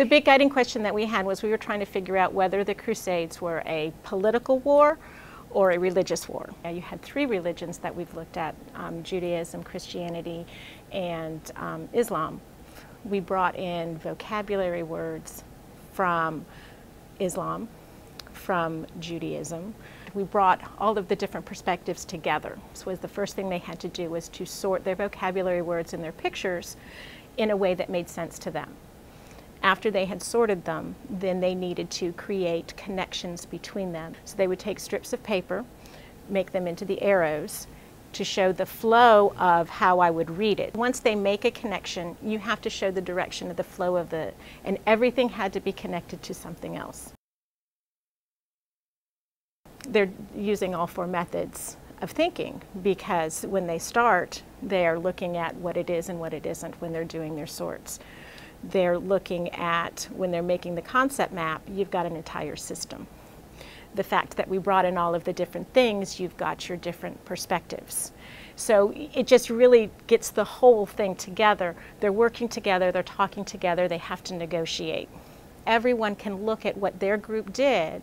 The big guiding question that we had was we were trying to figure out whether the Crusades were a political war or a religious war. You had three religions that we've looked at, Judaism, Christianity, and Islam. We brought in vocabulary words from Islam, from Judaism. We brought all of the different perspectives together. So the first thing they had to do was to sort their vocabulary words and their pictures in a way that made sense to them. After they had sorted them, then they needed to create connections between them. So they would take strips of paper, make them into the arrows to show the flow of how I would read it. Once they make a connection, you have to show the direction of the flow of and everything had to be connected to something else. They're using all four methods of thinking because when they start, they're looking at what it is and what it isn't when they're doing their sorts. They're looking at, when they're making the concept map, you've got an entire system. The fact that we brought in all of the different things, you've got your different perspectives. So it just really gets the whole thing together. They're working together, they're talking together, they have to negotiate. Everyone can look at what their group did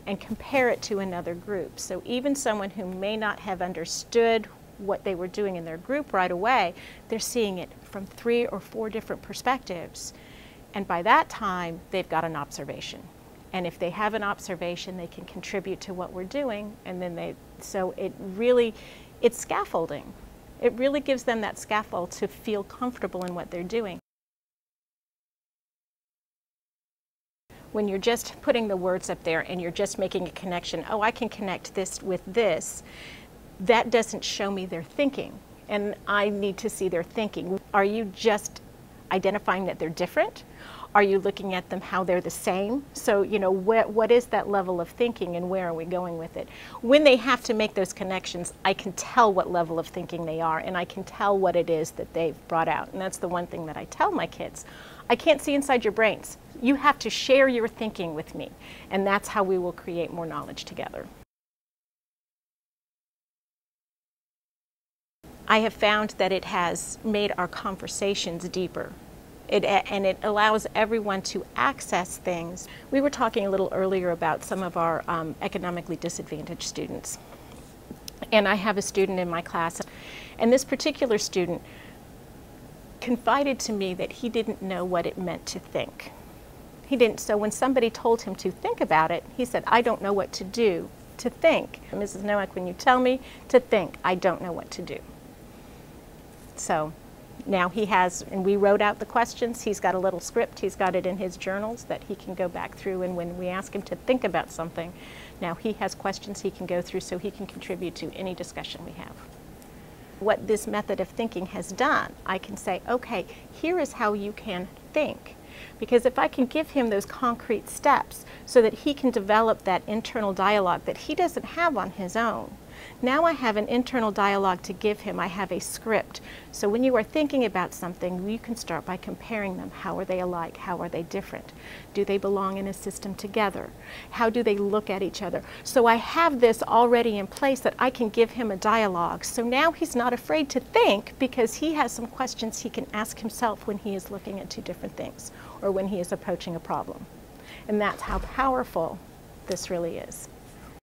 and compare it to another group. So even someone who may not have understood what they were doing in their group right away, they're seeing it from 3 or 4 different perspectives. And by that time, they've got an observation. And if they have an observation, they can contribute to what we're doing. And then so it's scaffolding. It really gives them that scaffold to feel comfortable in what they're doing. When you're just putting the words up there and you're just making a connection, oh, I can connect this with this, that doesn't show me their thinking. And I need to see their thinking. Are you just identifying that they're different? Are you looking at them how they're the same? So, you know, what is that level of thinking and where are we going with it? When they have to make those connections, I can tell what level of thinking they are and I can tell what it is that they've brought out. And that's the one thing that I tell my kids. I can't see inside your brains. You have to share your thinking with me. And that's how we will create more knowledge together. I have found that it has made our conversations deeper. And it allows everyone to access things. We were talking a little earlier about some of our economically disadvantaged students. And I have a student in my class, and this particular student confided to me that he didn't know what it meant to think. He didn't, so when somebody told him to think about it, he said, I don't know what to do to think. Mrs. Nowak, when you tell me to think, I don't know what to do. So now he has, and we wrote out the questions, he's got a little script, he's got it in his journals that he can go back through, and when we ask him to think about something, now he has questions he can go through so he can contribute to any discussion we have. What this method of thinking has done, I can say, okay, here is how you can think. Because if I can give him those concrete steps so that he can develop that internal dialogue that he doesn't have on his own, now I have an internal dialogue to give him. I have a script. So when you are thinking about something, you can start by comparing them. How are they alike? How are they different? Do they belong in a system together? How do they look at each other? So I have this already in place that I can give him a dialogue. So now he's not afraid to think because he has some questions he can ask himself when he is looking at 2 different things or when he is approaching a problem. And that's how powerful this really is.